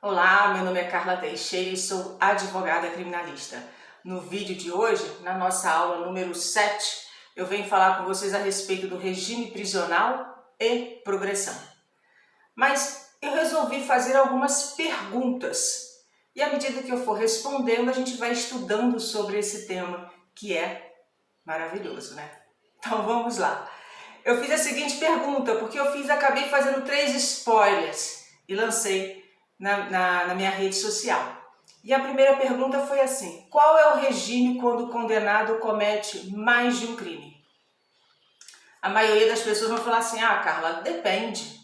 Olá, meu nome é Carla Teixeira e sou advogada criminalista. No vídeo de hoje, na nossa aula número 7, eu venho falar com vocês a respeito do regime prisional e progressão. Mas eu resolvi fazer algumas perguntas e à medida que eu for respondendo, a gente vai estudando sobre esse tema, que é maravilhoso, né? Então vamos lá. Eu fiz a seguinte pergunta, porque acabei fazendo 3 spoilers e lancei na minha rede social. E a primeira pergunta foi assim: qual é o regime quando o condenado comete mais de um crime? A maioria das pessoas vão falar assim: ah, Carla, depende,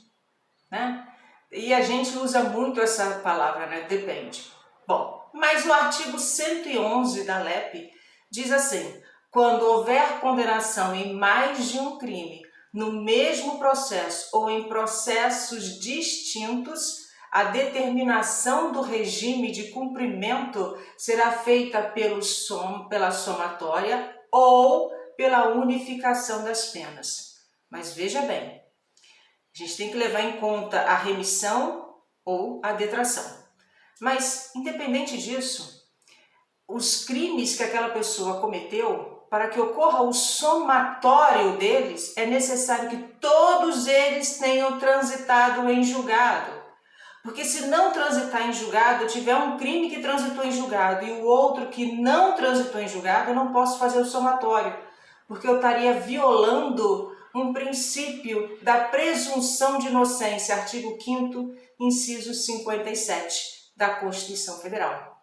né? E a gente usa muito essa palavra, né? Depende. Bom, mas o artigo 111 da LEP diz assim: quando houver condenação em mais de um crime no mesmo processo ou em processos distintos, a determinação do regime de cumprimento será feita pela somatória ou pela unificação das penas. Mas veja bem, a gente tem que levar em conta a remissão ou a detração. Mas, independente disso, os crimes que aquela pessoa cometeu, para que ocorra o somatório deles, é necessário que todos eles tenham transitado em julgado. Porque se não transitar em julgado, eu tiver um crime que transitou em julgado e o outro que não transitou em julgado, eu não posso fazer o somatório, porque eu estaria violando um princípio da presunção de inocência, artigo 5º, inciso 57 da Constituição Federal.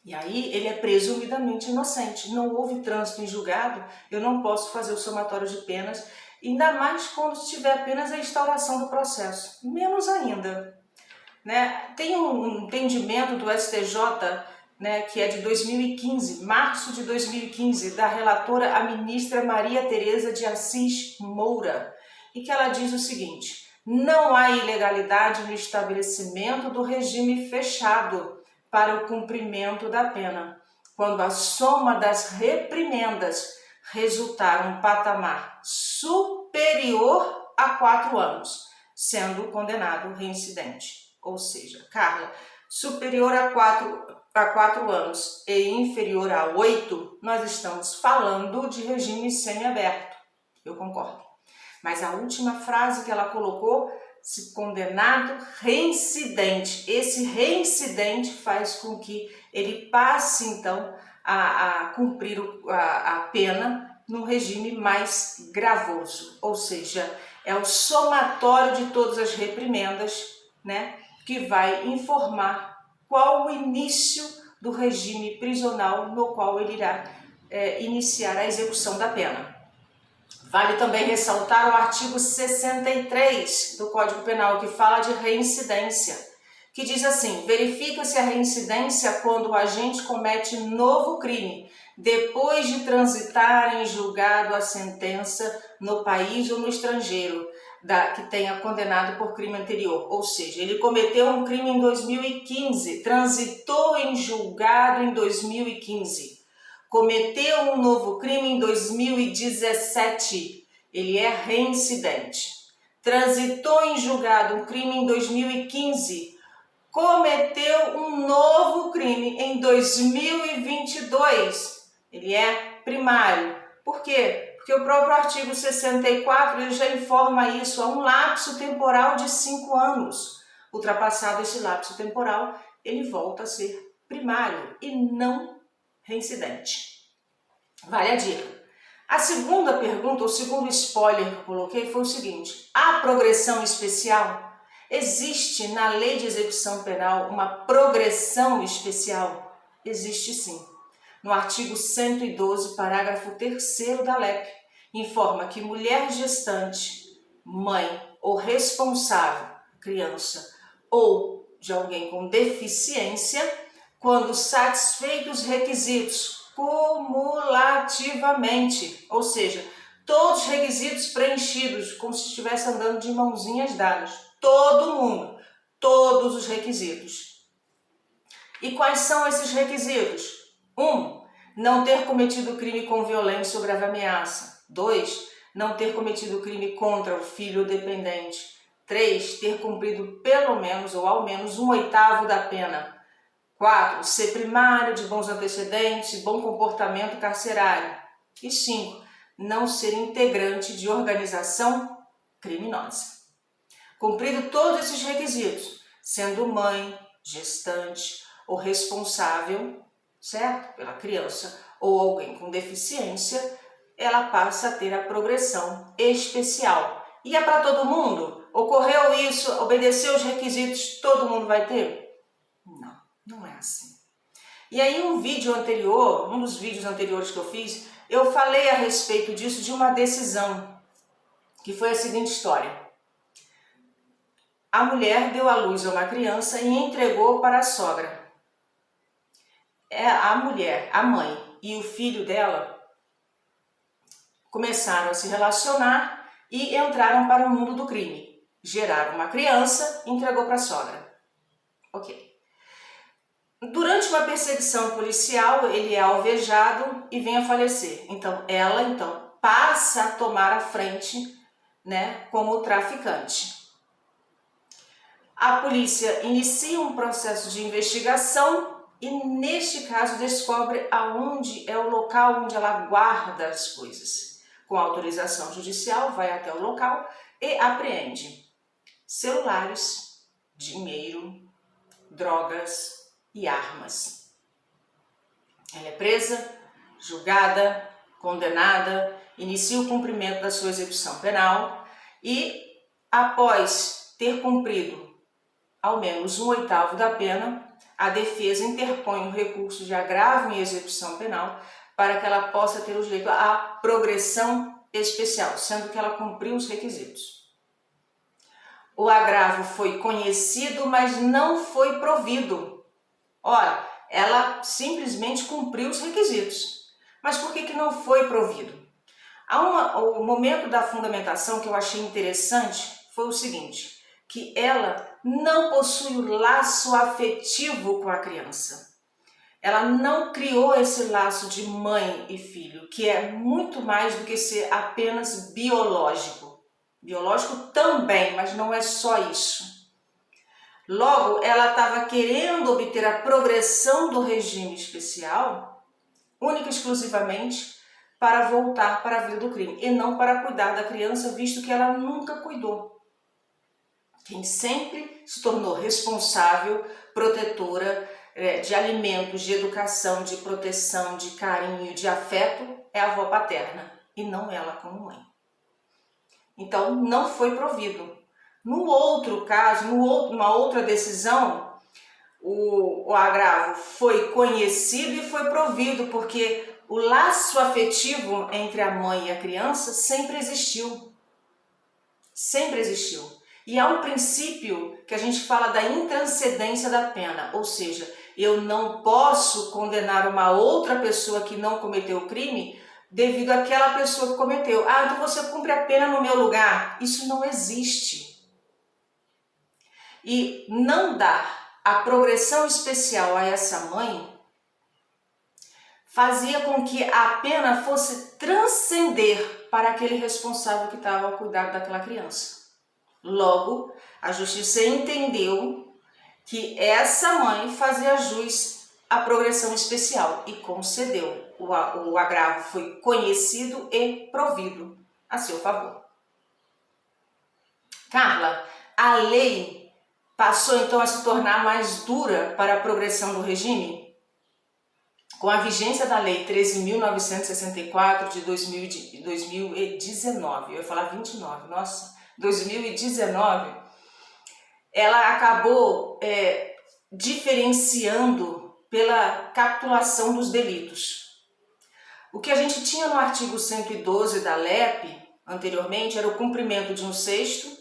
E aí ele é presumidamente inocente, não houve trânsito em julgado, eu não posso fazer o somatório de penas, ainda mais quando tiver apenas a instauração do processo, menos ainda. Né? Tem um entendimento do STJ, né, que é de 2015, março de 2015, da relatora a ministra Maria Tereza de Assis Moura, e que ela diz o seguinte: não há ilegalidade no estabelecimento do regime fechado para o cumprimento da pena, quando a soma das reprimendas resultar um patamar superior a 4 anos, sendo condenado reincidente. Ou seja, Carla, superior a 4 anos e inferior a 8, nós estamos falando de regime semiaberto. Eu concordo. Mas a última frase que ela colocou, se condenado reincidente. Esse reincidente faz com que ele passe, então, a cumprir a pena num regime mais gravoso. Ou seja, é o somatório de todas as reprimendas, né, que vai informar qual o início do regime prisional no qual ele irá iniciar a execução da pena. Vale também ressaltar o artigo 63 do Código Penal, que fala de reincidência, que diz assim: verifica-se a reincidência quando o agente comete novo crime, depois de transitar em julgado a sentença no país ou no estrangeiro, que tenha condenado por crime anterior. Ou seja, ele cometeu um crime em 2015, transitou em julgado em 2015. Cometeu um novo crime em 2017, ele é reincidente. Transitou em julgado um crime em 2015, cometeu um novo crime em 2022, ele é primário. Por quê? Porque o próprio artigo 64 ele já informa isso, há um lapso temporal de 5 anos. Ultrapassado esse lapso temporal, ele volta a ser primário e não reincidente. Vale a dica. A segunda pergunta, o segundo spoiler que eu coloquei foi o seguinte: a progressão especial? Existe na lei de execução penal uma progressão especial? Existe sim. No artigo 112, parágrafo 3º da LEP, informa que mulher gestante, mãe ou responsável, criança, ou de alguém com deficiência, quando satisfeitos os requisitos cumulativamente, ou seja, todos os requisitos preenchidos, como se estivesse andando de mãozinhas dadas, todo mundo, todos os requisitos. E quais são esses requisitos? 1. Não ter cometido crime com violência ou grave ameaça. 2. Não ter cometido crime contra o filho dependente. 3. Ter cumprido pelo menos ou ao menos 1/8 da pena. 4. Ser primário, de bons antecedentes e bom comportamento carcerário. E 5. Não ser integrante de organização criminosa. Cumprido todos esses requisitos, sendo mãe, gestante ou responsável, certo? Pela criança ou alguém com deficiência, ela passa a ter a progressão especial. E é para todo mundo? Ocorreu isso, obedeceu os requisitos, todo mundo vai ter? Não, não é assim. E aí um dos vídeos anteriores que eu fiz, eu falei a respeito disso, de uma decisão, que foi a seguinte história. A mulher deu à luz a uma criança e entregou para a sogra. A mulher, a mãe e o filho dela começaram a se relacionar e entraram para o mundo do crime. Geraram uma criança e entregou para a sogra. Ok. Durante uma perseguição policial, ele é alvejado e vem a falecer. Então, ela passa a tomar a frente, como traficante. A polícia inicia um processo de investigação e, neste caso, descobre aonde é o local onde ela guarda as coisas. Com autorização judicial, vai até o local e apreende celulares, dinheiro, drogas e armas. Ela é presa, julgada, condenada, inicia o cumprimento da sua execução penal e, após ter cumprido ao menos 1/8 da pena, a defesa interpõe um recurso de agravo em execução penal para que ela possa ter o direito à progressão especial, sendo que ela cumpriu os requisitos. O agravo foi conhecido, mas não foi provido. Ora, ela simplesmente cumpriu os requisitos. Mas por que não foi provido? O momento da fundamentação que eu achei interessante foi o seguinte, que ela não possui o laço afetivo com a criança. Ela não criou esse laço de mãe e filho, que é muito mais do que ser apenas biológico. Biológico também, mas não é só isso. Logo, ela estava querendo obter a progressão do regime especial, única e exclusivamente, para voltar para a vida do crime, e não para cuidar da criança, visto que ela nunca cuidou. Quem sempre se tornou responsável, protetora de alimentos, de educação, de proteção, de carinho, de afeto, é a avó paterna, e não ela como mãe. Então, não foi provido. No outro caso, numa outra decisão, o agravo foi conhecido e foi provido, porque o laço afetivo entre a mãe e a criança sempre existiu. Sempre existiu. E há um princípio que a gente fala da intranscendência da pena, ou seja, eu não posso condenar uma outra pessoa que não cometeu o crime devido àquela pessoa que cometeu. Ah, então você cumpre a pena no meu lugar. Isso não existe. E não dar a progressão especial a essa mãe fazia com que a pena fosse transcender para aquele responsável que estava ao cuidado daquela criança. Logo, a justiça entendeu que essa mãe fazia jus à progressão especial e concedeu. O agravo foi conhecido e provido a seu favor. Carla, a lei passou então a se tornar mais dura para a progressão do regime? Com a vigência da Lei 13.964 de 2019, eu ia falar 29, nossa, 2019, ela acabou diferenciando pela capitulação dos delitos. O que a gente tinha no artigo 112 da LEP, anteriormente, era o cumprimento de 1/6,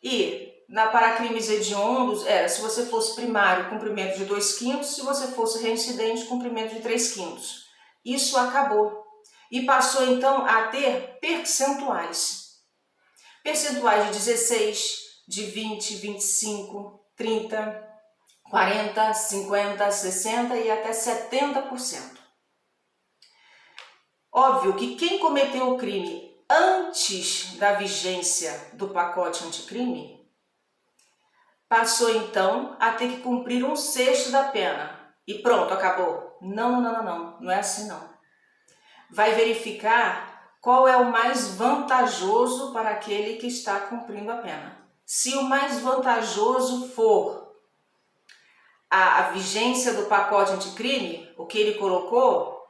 e para crimes hediondos, se você fosse primário, cumprimento de 2/5, se você fosse reincidente, cumprimento de 3/5. Isso acabou e passou então a ter percentuais. Percentuais de 16, de 20, 25, 30, 40, 50, 60 e até 70%. Óbvio que quem cometeu o crime antes da vigência do pacote anticrime passou então a ter que cumprir 1/6 da pena e pronto, acabou. Não é assim não. Vai verificar qual é o mais vantajoso para aquele que está cumprindo a pena. Se o mais vantajoso for a vigência do pacote anticrime, o que ele colocou,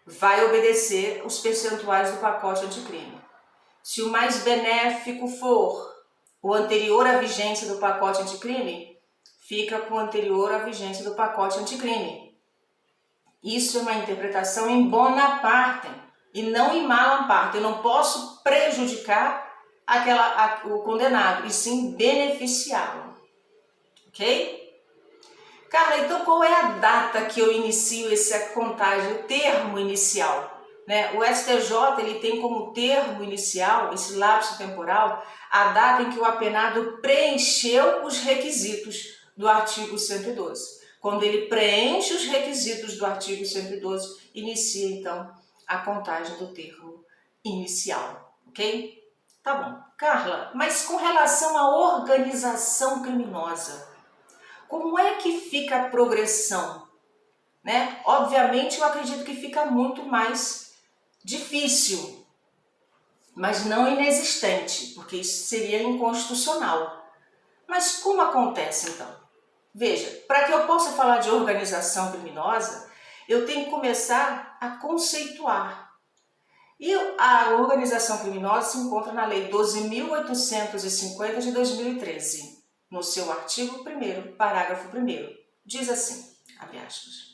vai obedecer os percentuais do pacote anticrime. Se o mais benéfico for o anterior à vigência do pacote anticrime, fica com o anterior à vigência do pacote anticrime. Isso é uma interpretação em bona parte e não em mala parte. Eu não posso prejudicar o condenado, e sim beneficiá-lo. Ok? Carla, então qual é a data que eu inicio essa contagem, o termo inicial? Né? O STJ ele tem como termo inicial, esse lapso temporal, a data em que o apenado preencheu os requisitos do artigo 112. Quando ele preenche os requisitos do artigo 112, inicia então a contagem do termo inicial, ok? Tá bom. Carla, mas com relação à organização criminosa, como é que fica a progressão? Né? Obviamente eu acredito que fica muito mais difícil, mas não inexistente, porque isso seria inconstitucional. Mas como acontece então? Veja, para que eu possa falar de organização criminosa, eu tenho que começar a conceituar. E a organização criminosa se encontra na Lei 12.850 de 2013, no seu artigo 1º, parágrafo 1º. Diz assim, abre aspas,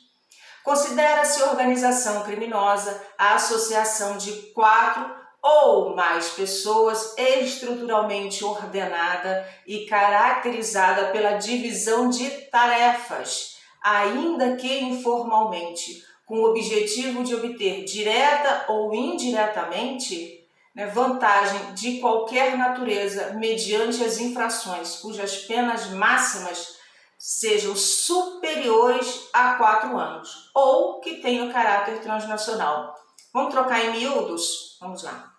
considera-se organização criminosa a associação de 4 ou mais pessoas estruturalmente ordenada e caracterizada pela divisão de tarefas, ainda que informalmente, com o objetivo de obter direta ou indiretamente vantagem de qualquer natureza mediante as infrações cujas penas máximas sejam superiores a 4 anos ou que tenham caráter transnacional. Vamos trocar em miúdos? Vamos lá.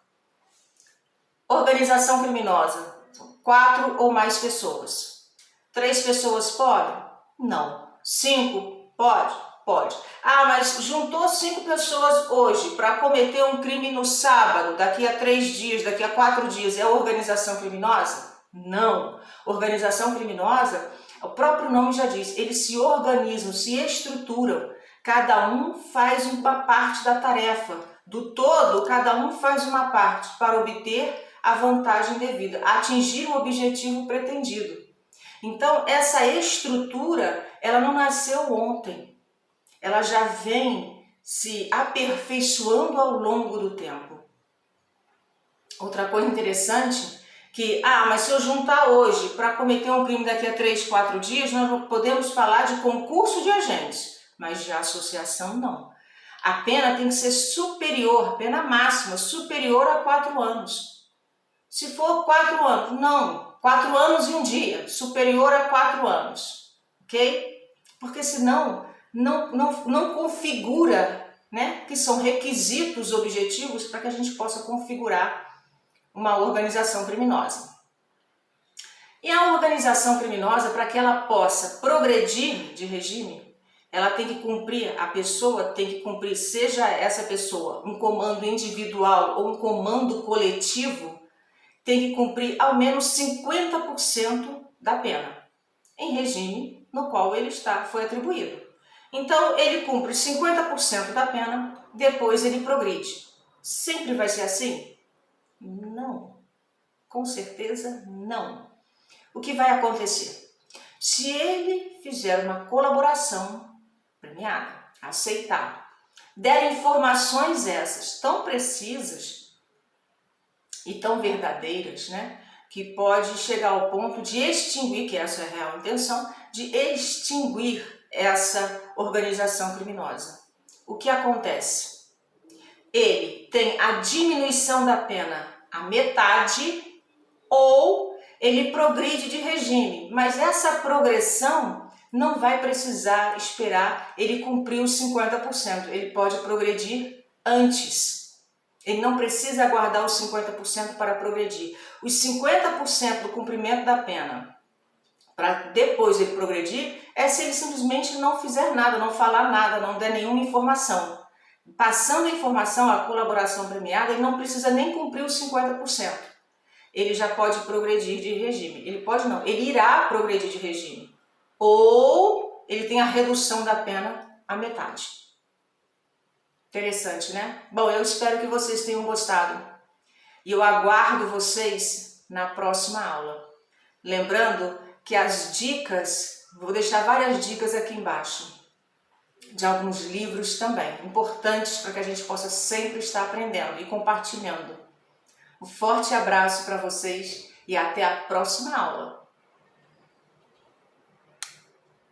Organização criminosa, 4 ou mais pessoas. 3 pessoas podem? Não. 5 pode? Pode. Ah, mas juntou 5 pessoas hoje para cometer um crime no sábado, daqui a 3 dias, daqui a 4 dias, é organização criminosa? Não. Organização criminosa, o próprio nome já diz, eles se organizam, se estruturam, cada um faz uma parte da tarefa, do todo, cada um faz uma parte para obter a vantagem devida, atingir o objetivo pretendido. Então, essa estrutura, ela não nasceu ontem, ela já vem se aperfeiçoando ao longo do tempo. Outra coisa interessante, que, mas se eu juntar hoje para cometer um crime daqui a 3, 4 dias, nós não podemos falar de concurso de agentes, mas de associação não. A pena tem que ser superior, pena máxima, superior a 4 anos. Se for 4 anos, não, 4 anos e 1 dia, superior a 4 anos, ok? Porque senão não configura, né, que são requisitos objetivos para que a gente possa configurar uma organização criminosa. E a organização criminosa, para que ela possa progredir de regime, ela tem que cumprir, a pessoa tem que cumprir, seja essa pessoa um comando individual ou um comando coletivo, tem que cumprir ao menos 50% da pena, em regime no qual ele foi atribuído. Então, ele cumpre 50% da pena, depois ele progride. Sempre vai ser assim? Não. Com certeza, não. O que vai acontecer? Se ele fizer uma colaboração premiada, aceitar, der informações essas tão precisas e tão verdadeiras, né, que pode chegar ao ponto de extinguir, que essa é a real intenção, de extinguir essa organização criminosa. O que acontece? Ele tem a diminuição da pena à metade ou ele progride de regime, mas essa progressão não vai precisar esperar ele cumprir os 50%, ele pode progredir antes. Ele não precisa aguardar os 50% para progredir. Os 50% do cumprimento da pena para depois ele progredir é se ele simplesmente não fizer nada, não falar nada, não der nenhuma informação. Passando a informação, a colaboração premiada, ele não precisa nem cumprir os 50%. Ele já pode progredir de regime. Ele pode não, ele irá progredir de regime. Ou ele tem a redução da pena à metade. Interessante, né? Bom, eu espero que vocês tenham gostado. E eu aguardo vocês na próxima aula. Lembrando que as dicas, vou deixar várias dicas aqui embaixo, de alguns livros também, importantes para que a gente possa sempre estar aprendendo e compartilhando. Um forte abraço para vocês e até a próxima aula.